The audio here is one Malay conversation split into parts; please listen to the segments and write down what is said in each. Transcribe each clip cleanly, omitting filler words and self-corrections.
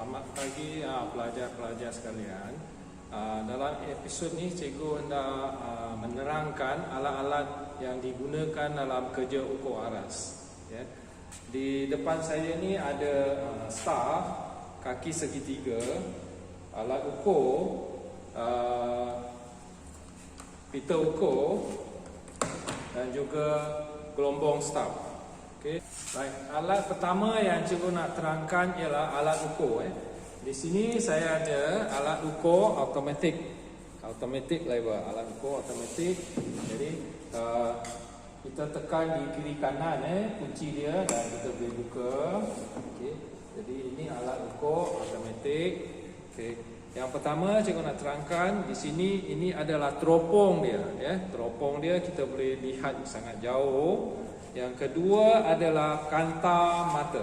Selamat pagi pelajar-pelajar sekalian. Dalam episod ni cikgu hendak menerangkan alat-alat yang digunakan dalam kerja ukur aras. Ya. Di depan saya ni ada star, kaki segitiga, alat ukur, pita ukur dan juga gelombang staf. Okey. Baik, alat pertama yang cikgu nak terangkan ialah alat ukur. Di sini saya ada alat ukur automatik level, alat ukur automatik. Jadi kita tekan di kiri kanan kunci dia dan kita boleh buka. Okey. Jadi ini alat ukur automatik. Okey. Yang pertama cikgu nak terangkan di sini, ini adalah teropong dia ya. Teropong dia kita boleh lihat sangat jauh. Yang kedua adalah kanta mata.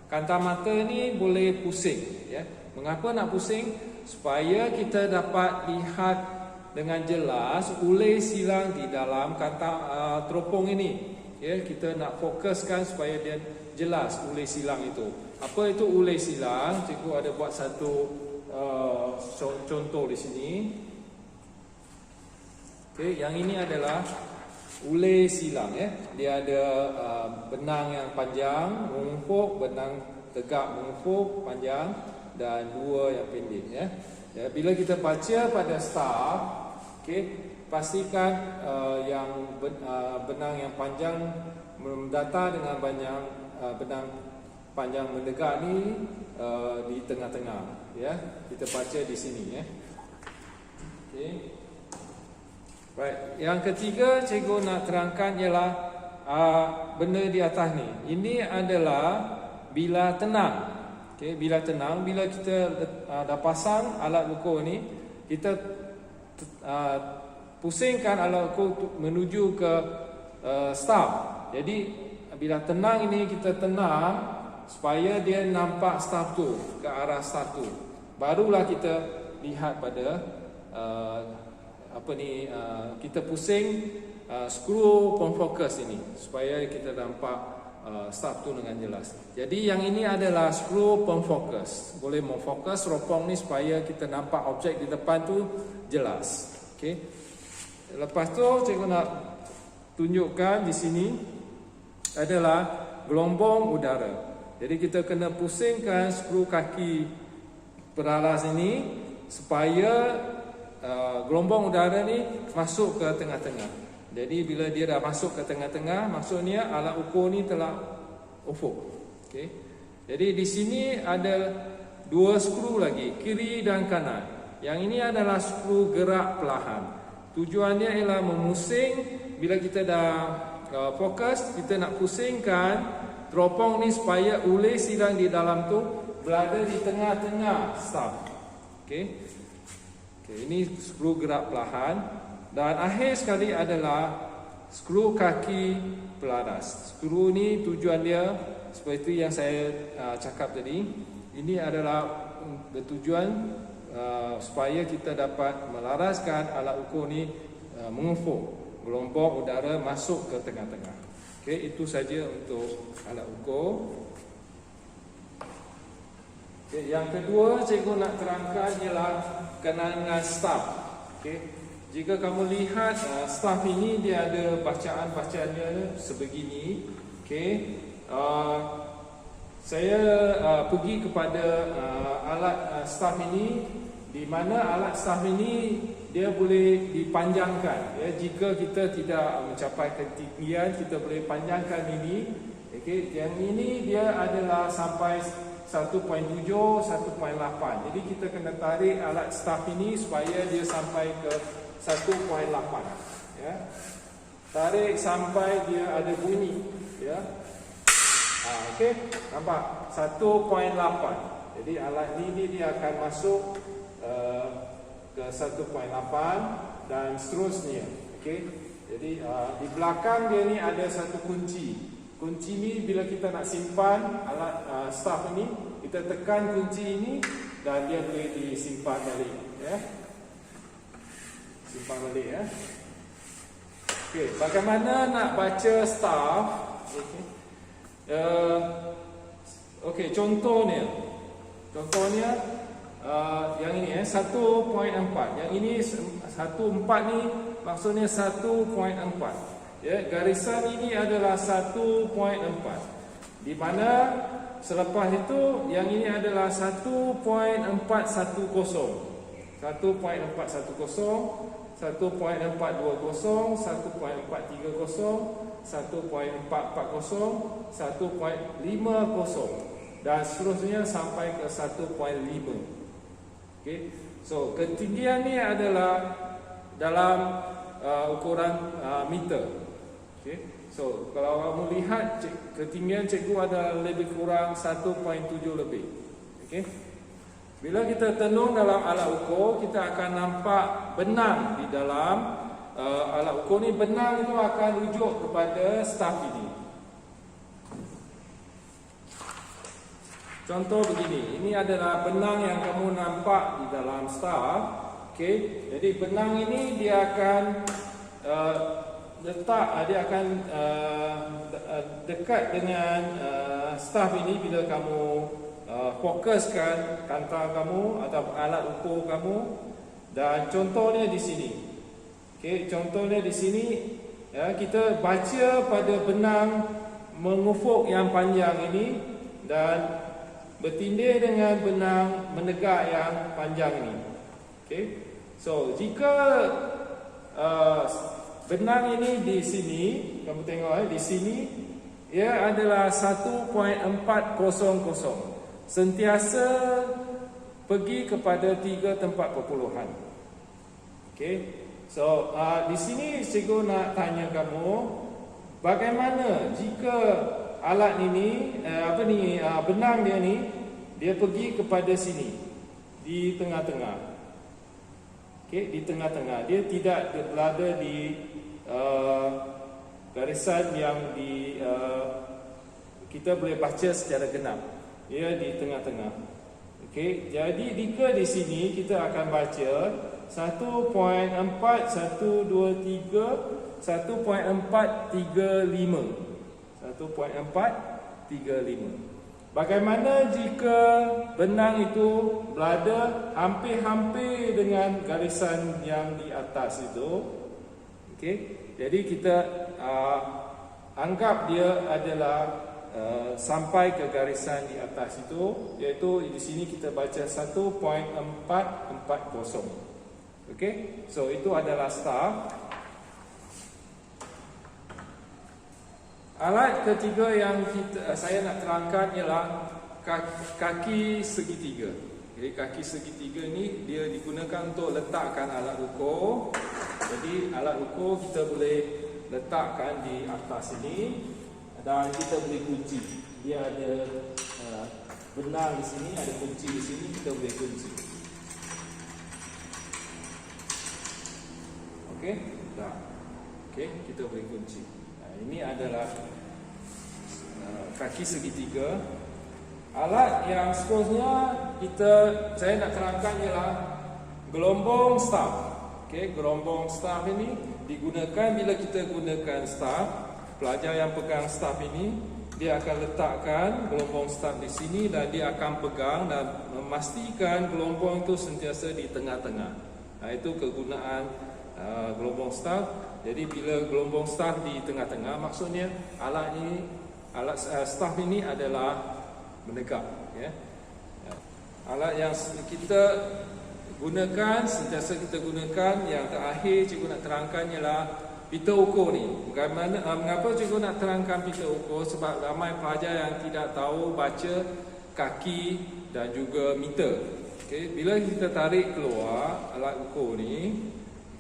Kanta mata ni boleh pusing ya. Mengapa nak pusing? Supaya kita dapat lihat dengan jelas ulai silang di dalam kanta teropong ini. Ya, kita nak fokuskan supaya dia jelas ulai silang itu. Apa itu ulai silang? Cikgu ada buat satu contoh di sini. Okey, yang ini adalah ulai silang ya. Dia ada benang yang panjang mengufuk, benang tegak mengufuk panjang dan dua yang pendek ya. Ya, bila kita baca pada start, okey, pastikan yang benang yang panjang mendata dengan benang panjang mendekat ni di tengah-tengah ya. Kita baca di sini ya. Okey. Baik, yang ketiga cikgu nak terangkan ialah benda di atas ni. Ini adalah bilah tenang. Okey, bilah tenang, bila kita dah pasang alat ukur ni, kita pusingkan alat ukur menuju ke staf. Jadi bilah tenang ini kita tenang supaya dia nampak staf tu, ke arah staf tu. Barulah kita lihat pada kita pusing skru pemfokus ini supaya kita nampak staf tu dengan jelas. Jadi yang ini adalah skru pemfokus. Boleh memfokus teropong ni supaya kita nampak objek di depan tu jelas. Okey. Lepas tu cikgu nak tunjukkan di sini adalah gelombang udara. Jadi kita kena pusingkan skru kaki peralas ini supaya gelombang udara ni masuk ke tengah-tengah. Jadi bila dia dah masuk ke tengah-tengah, maksudnya alat ukur ni telah ufuk. Okey. Jadi di sini ada dua skru lagi, kiri dan kanan. Yang ini adalah skru gerak perlahan. Tujuannya ialah memusing. Bila kita dah fokus, kita nak pusingkan teropong ni supaya ulai silang di dalam tu berada di tengah-tengah staf. Okey. Okay, ini skru gerak perlahan. Dan akhir sekali adalah skru kaki pelaras. Skru ni tujuan dia seperti yang saya cakap tadi. Ini adalah bertujuan supaya kita dapat melaraskan alat ukur ni mengufuk gelombang udara masuk ke tengah-tengah. Okay, itu saja untuk alat ukur. Okay, yang kedua cikgu nak terangkan ialah kenaan dengan staf. Okay. Jika kamu lihat staf ini dia ada bacaan-bacaannya sebegini. Okay. Saya pergi kepada alat staf ini, di mana alat staf ini dia boleh dipanjangkan. Ya, jika kita tidak mencapai ketinggian, kita boleh panjangkan ini. Okay. Yang ini dia adalah sampai 1.7, 1.8. Jadi kita kena tarik alat staf ini supaya dia sampai ke 1.8 ya. Tarik sampai dia ada bunyi ya. Okey, nampak 1.8. Jadi alat ini dia akan masuk ke 1.8 dan seterusnya. Okey. Jadi di belakang dia ni ada satu kunci. Kunci ni bila kita nak simpan alat staf ini, kita tekan kunci ini dan dia boleh disimpan balik ya. Simpan balik ya. Okey, bagaimana nak baca staf? Okey, contohnya Contohnya yang ini 1.4. Yang ini 1.4 ni maksudnya 1.4. Ya, garisan ini adalah 1.4. Di mana selepas itu yang ini adalah 1.410. 1.410, 1.420, 1.430, 1.440, 1.450 dan seterusnya sampai ke 1.5. Okey. So ketinggian ni adalah dalam ukuran meter. Okey. So kalau kamu lihat ketinggian cikgu ada lebih kurang 1.7 lebih. Okey. Bila kita tenung dalam alat ukur, kita akan nampak benang di dalam alat ukur ni. Benang itu akan rujuk kepada staff ini. Contoh begini, ini adalah benang yang kamu nampak di dalam staff. Okey, jadi benang ini dia akan dekat dengan staff ini bila kamu fokuskan kantar kamu atau alat ukur kamu. Dan contohnya di sini. Okey, contohnya di sini ya, kita baca pada benang mengufuk yang panjang ini dan bertindih dengan benang menegak yang panjang ini. Okey. So, jika benang ini di sini, kamu tengok di sini, ia adalah 1.400. Sentiasa pergi kepada 3 tempat perpuluhan. Okey. So, di sini cikgu nak tanya kamu, bagaimana jika alat ini benang dia ni dia pergi kepada sini di tengah-tengah. Okey, di tengah-tengah. Dia tidak berada di garisan yang kita boleh baca secara genap. Ia di tengah-tengah. Okey, jadi jika di sini kita akan baca 1.4123, 1.435. 1.435. Bagaimana jika benang itu berada hampir-hampir dengan garisan yang di atas itu? Okey, jadi kita anggap dia adalah sampai ke garisan di atas itu, iaitu di sini kita baca 1.440. Okey, so itu adalah staff. Alat ketiga yang saya nak terangkan ialah kaki segitiga. Jadi kaki segitiga ni dia digunakan untuk letakkan alat ukur. Jadi alat ukur kita boleh letakkan di atas ini dan kita boleh kunci. Dia ada benang di sini, ada kunci di sini, kita boleh kunci. Okey, dah. Okey, kita boleh kunci. Ini adalah kaki segitiga. Alat yang seterusnya saya nak terangkan ialah gelombang staff. Okey, gelombang staff ini digunakan bila kita gunakan staff. Pelajar yang pegang staff ini, dia akan letakkan gelombang staff di sini dan dia akan pegang dan memastikan gelombang itu sentiasa di tengah-tengah. Itu kegunaan gelombang staff. Jadi bila gelombang staff di tengah-tengah, maksudnya alat staff ini adalah menegak. Ya. Alat yang kita gunakan, sentiasa kita gunakan, yang terakhir cikgu nak terangkan ialah pita ukur ni. Mengapa cikgu nak terangkan pita ukur? Sebab ramai pelajar yang tidak tahu baca kaki dan juga meter. Okay. Bila kita tarik keluar alat ukur ni,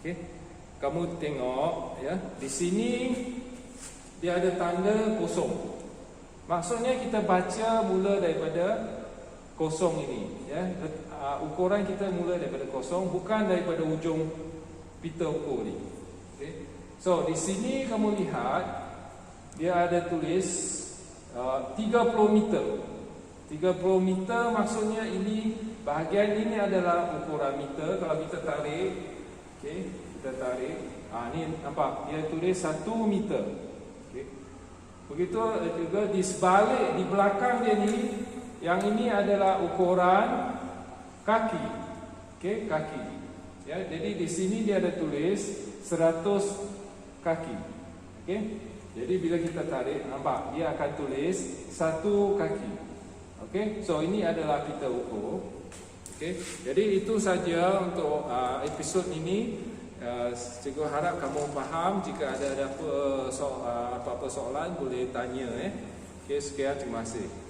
okay, kamu tengok ya, di sini dia ada tanda kosong. Maksudnya kita baca mula daripada kosong ini ya. Ukuran kita mula daripada kosong, bukan daripada ujung pita ukur ni. Okay. So di sini kamu lihat dia ada tulis 30 meter. 30 meter maksudnya ini bahagian ini adalah ukuran meter. Kalau kita tarik, okey, kita tarik. Ni nampak dia tulis 1 meter. Okey. Begitu juga di sebalik, di belakang dia ni Yang ini adalah ukuran kaki. Okey, kaki. Ya, jadi di sini dia ada tulis 100 kaki. Okey. Jadi bila kita tarik, nampak dia akan tulis 1 kaki. Okey. So ini adalah kita ukur. Okey. Jadi itu saja untuk episod ini. Cikgu harap kamu faham. Jika ada apa-apa soalan boleh tanya. Okey, sekian, terima kasih.